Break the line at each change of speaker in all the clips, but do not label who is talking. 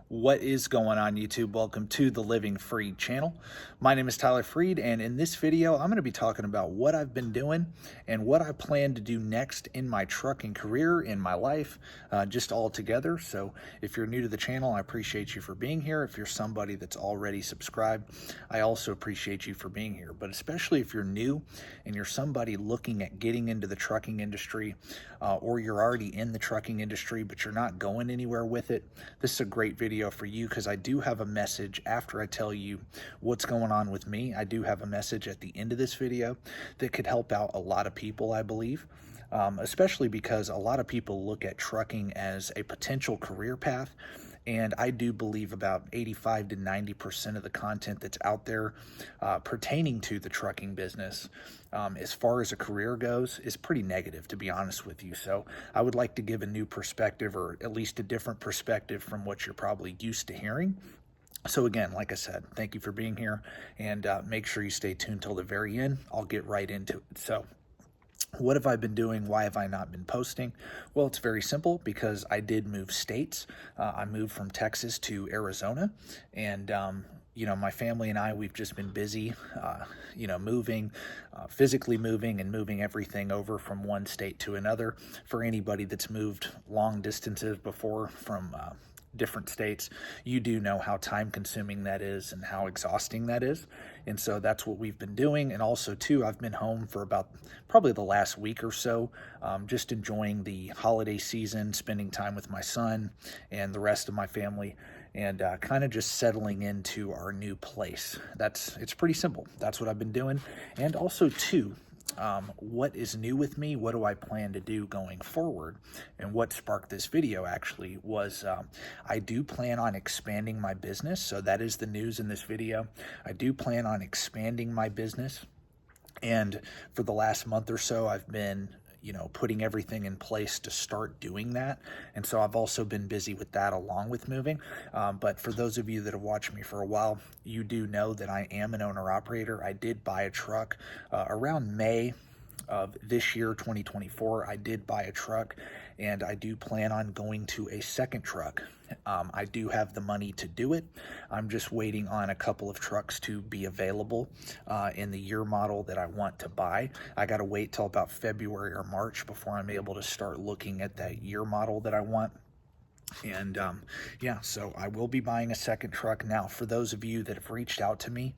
What is going on, YouTube? Welcome to the Living Freed channel. My name is Tyler Freed, and in this video, I'm going to be talking about what I've been doing and what I plan to do next in my trucking career, in my life, just all together. So if you're new to the channel, I appreciate you for being here. If you're somebody that's already subscribed, I also appreciate you for being here. But especially if you're new and you're somebody looking at getting into the trucking industry, or you're already in the trucking industry, but you're not going anywhere with it, this is a great video for you, because I do have a message after I tell you what's going on with me. I do have a message at the end of this video that could help out a lot of people, I believe. Especially because a lot of people look at trucking as a potential career path. And I do believe about 85 to 90% of the content that's out there pertaining to the trucking business, as far as a career goes, is pretty negative, to be honest with you. So I would like to give a new perspective, or at least a different perspective from what you're probably used to hearing. So again, like I said, thank you for being here, and make sure you stay tuned till the very end. I'll get right into it. So what have I been doing? Why have I not been posting? Well, it's very simple, because I did move states. I moved from Texas to Arizona, and my family and I, we've just been busy, moving, physically moving and moving everything over from one state to another. For anybody that's moved long distances before from different states, you do know how time consuming that is and how exhausting that is. And so that's what we've been doing. And also too, I've been home for about probably the last week or so, just enjoying the holiday season, spending time with my son and the rest of my family, and kind of just settling into our new place. It's pretty simple. That's what I've been doing. And also too, what is new with me? What do I plan to do going forward? And what sparked this video actually was I do plan on expanding my business. So that is the news in this video. I do plan on expanding my business. And for the last month or so, I've been putting everything in place to start doing that. And so I've also been busy with that along with moving. But for those of you that have watched me for a while, you do know that I am an owner operator. I did buy a truck around May of this year, 2024. I did buy a truck, and I do plan on going to a second truck. I do have the money to do it. I'm just waiting on a couple of trucks to be available in the year model that I want to buy. I got to wait till about February or March before I'm able to start looking at that year model that I want. And so I will be buying a second truck. Now, for those of you that have reached out to me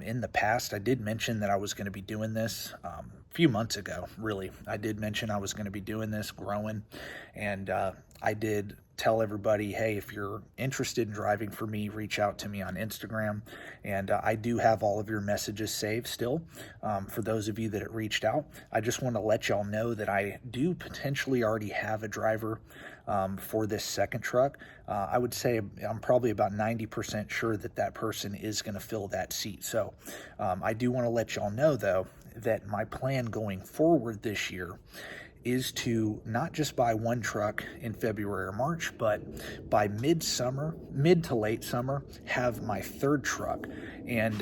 in the past, I did mention that I was going to be doing this a few months ago, really. I did mention I was going to be doing this, growing, and I did tell everybody, hey, if you're interested in driving for me, reach out to me on Instagram. And I do have all of your messages saved still. For those of you that have reached out, I just want to let y'all know that I do potentially already have a driver for this second truck. I would say I'm probably about 90% sure that that person is going to fill that seat. So I do want to let y'all know, though, that my plan going forward this year is to not just buy one truck in February or March, but by mid to late summer, have my third truck. And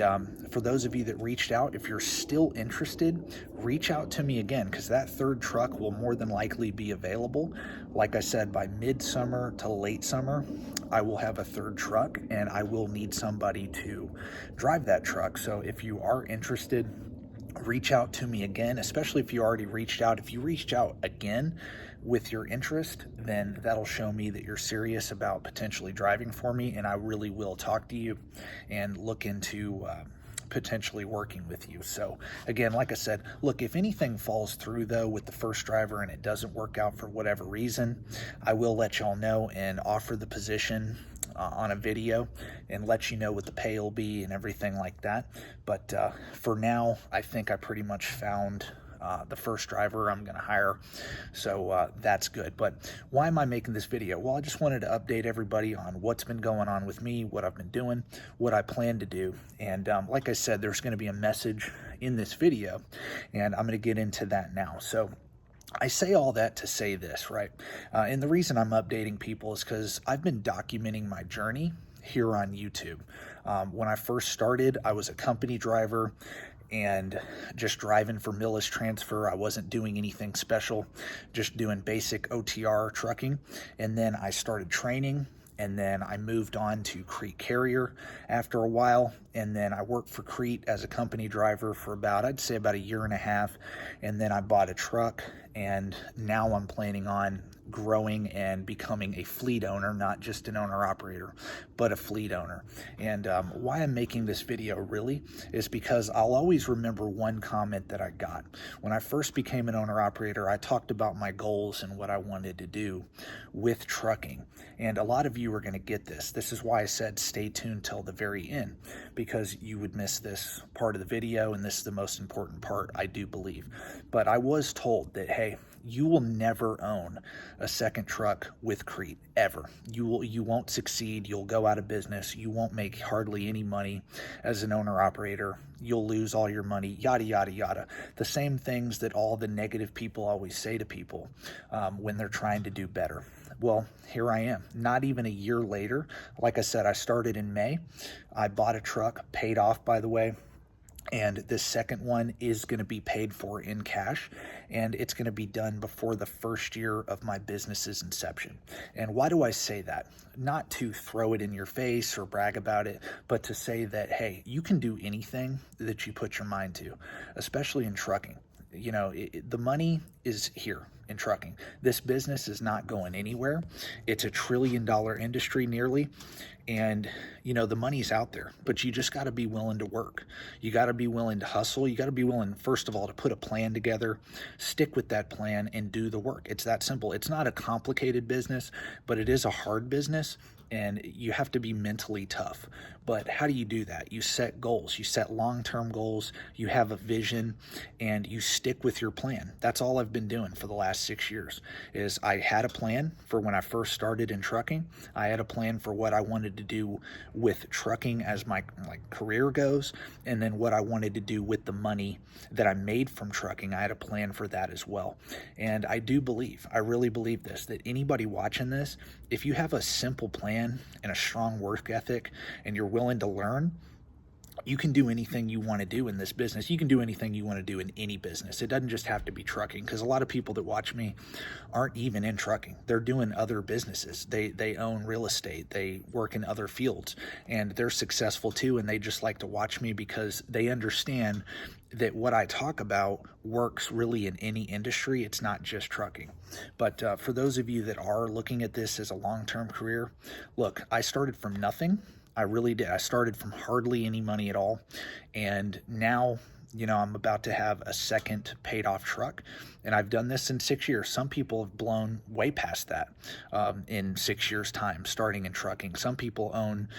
for those of you that reached out, if you're still interested, reach out to me again, because that third truck will more than likely be available. Like I said, by midsummer to late summer, I will have a third truck, and I will need somebody to drive that truck. So if you are interested, reach out to me again, especially if you already reached out. If you reached out again with your interest, then that'll show me that you're serious about potentially driving for me, and I really will talk to you and look into potentially working with you. So again, like I said, look, if anything falls through though with the first driver and it doesn't work out for whatever reason, I will let y'all know and offer the position on a video and let you know what the pay will be and everything like that. But for now, I think I pretty much found the first driver I'm going to hire. So that's good. But why am I making this video? Well, I just wanted to update everybody on what's been going on with me, what I've been doing, what I plan to do. And like I said, there's going to be a message in this video, and I'm going to get into that now. So I say all that to say this, right? And the reason I'm updating people is because I've been documenting my journey here on YouTube. When I first started, I was a company driver and just driving for Millis Transfer. I wasn't doing anything special, just doing basic OTR trucking. And then I started training and then I moved on to Crete Carrier after a while, and then I worked for Crete as a company driver for about, I'd say about a year and a half, and then I bought a truck, and now I'm planning on growing and becoming a fleet owner, not just an owner operator, but a fleet owner. And why I'm making this video really is because I'll always remember one comment that I got. When I first became an owner operator, I talked about my goals and what I wanted to do with trucking. And a lot of you are going to get this. This is why I said stay tuned till the very end, because you would miss this part of the video, and this is the most important part, I do believe. But I was told that, hey, you will never own a second truck with Crete, ever. You won't succeed. You'll go out of business. You won't make hardly any money as an owner operator. You'll lose all your money, yada, yada, yada. The same things that all the negative people always say to people when they're trying to do better. Well, here I am, not even a year later. Like I said, I started in May. I bought a truck, paid off, by the way. And this second one is going to be paid for in cash, and it's going to be done before the first year of my business's inception. And why do I say that? Not to throw it in your face or brag about it, but to say that, hey, you can do anything that you put your mind to, especially in trucking. You know, the money is here in trucking. This business is not going anywhere. It's $1 trillion industry nearly. And, you know, the money's out there, but you just got to be willing to work. You got to be willing to hustle. You got to be willing, first of all, to put a plan together, stick with that plan, and do the work. It's that simple. It's not a complicated business, but it is a hard business, and you have to be mentally tough. But how do you do that? You set goals. You set long-term goals. You have a vision, and you stick with your plan. That's all I've been doing for the last 6 years. Is I had a plan for when I first started in trucking. I had a plan for what I wanted to do with trucking as my career goes, and then what I wanted to do with the money that I made from trucking. I had a plan for that as well. And I do believe, I really believe this, that anybody watching this, if you have a simple plan and a strong work ethic and you're willing to learn, you can do anything you want to do in this business. You can do anything you want to do in any business. It doesn't just have to be trucking, because a lot of people that watch me aren't even in trucking. They're doing other businesses. They own real estate. They work in other fields, and they're successful too, and they just like to watch me because they understand that what I talk about works really in any industry. It's not just trucking. But for those of you that are looking at this as a long-term career, look, I started from nothing. I really did. I started from hardly any money at all. And now, you know, I'm about to have a second paid off truck, and I've done this in 6 years. Some people have blown way past that in 6 years time, starting in trucking. Some people own,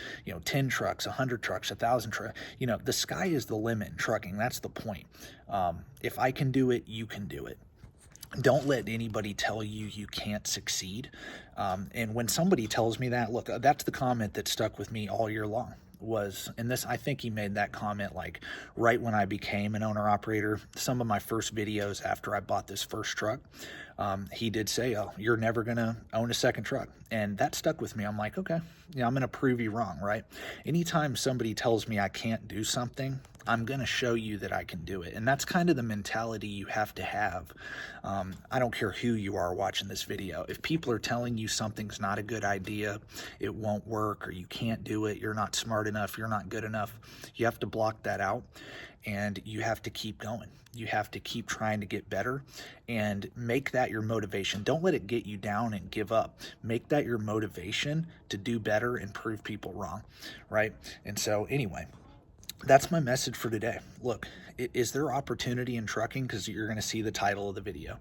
10 trucks, 100 trucks, 1,000 trucks. The sky is the limit in trucking. That's the point. If I can do it, you can do it. Don't let anybody tell you you can't succeed. And when somebody tells me that, look, that's the comment that stuck with me all year long. And this, I think he made that comment like right when I became an owner operator. Some of my first videos after I bought this first truck, he did say, oh, you're never going to own a second truck. And that stuck with me. I'm like, okay, I'm going to prove you wrong, right? Anytime somebody tells me I can't do something, I'm going to show you that I can do it. And that's kind of the mentality you have to have. I don't care who you are watching this video. If people are telling you something's not a good idea, it won't work, or you can't do it, you're not smart enough, you're not good enough, you have to block that out, and you have to keep going. You have to keep trying to get better and make that your motivation. Don't let it get you down and give up. Make that your motivation to do better and prove people wrong, right? And so anyway, that's my message for today. Look, is there opportunity in trucking? Because you're going to see the title of the video.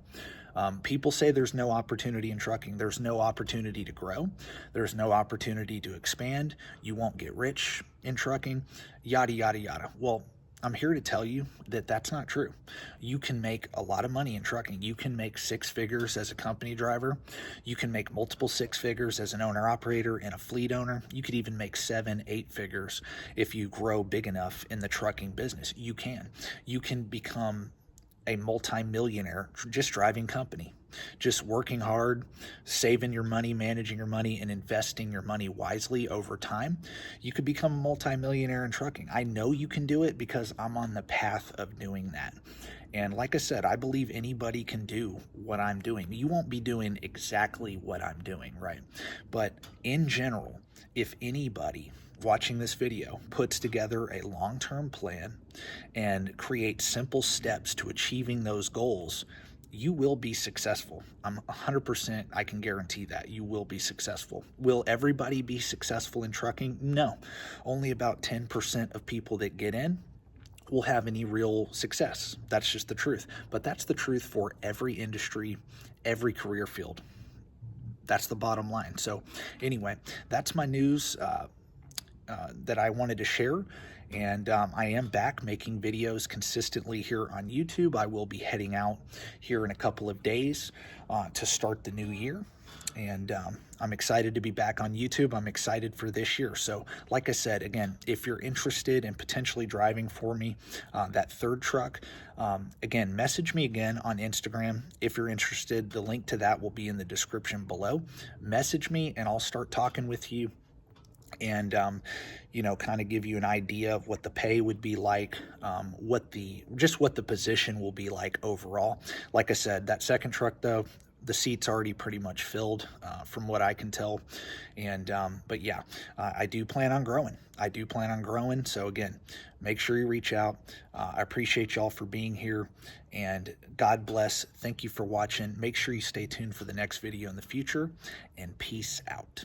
People say there's no opportunity in trucking. There's no opportunity to grow. There's no opportunity to expand. You won't get rich in trucking, yada, yada, yada. Well, I'm here to tell you that that's not true. You can make a lot of money in trucking. You can make 6 figures as a company driver. You can make multiple 6 figures as an owner operator and a fleet owner. You could even make 7, 8 figures if you grow big enough in the trucking business. You can become a multi-millionaire just driving company, just working hard, saving your money, managing your money, and investing your money wisely over time. You could become a multi-millionaire in trucking. I know you can do it because I'm on the path of doing that. And like I said, I believe anybody can do what I'm doing. You won't be doing exactly what I'm doing, right? But in general, if anybody watching this video puts together a long-term plan and creates simple steps to achieving those goals, you will be successful. I'm 100%, I can guarantee that you will be successful. Will everybody be successful in trucking? No. Only about 10% of people that get in will have any real success. That's just the truth. But that's the truth for every industry, every career field. That's the bottom line. So anyway, that's my news that I wanted to share. And I am back making videos consistently here on YouTube. I will be heading out here in a couple of days to start the new year. And I'm excited to be back on YouTube. I'm excited for this year. So like I said, again, if you're interested in potentially driving for me that third truck, again, message me again on Instagram. If you're interested, the link to that will be in the description below. Message me and I'll start talking with you and you know, kind of give you an idea of what the pay would be like, what the position will be like overall. Like I said, that second truck though, the seat's already pretty much filled from what I can tell. And but yeah, I do plan on growing. So again, make sure you reach out. I appreciate y'all for being here, and God bless. Thank you for watching. Make sure you stay tuned for the next video in the future, and peace out.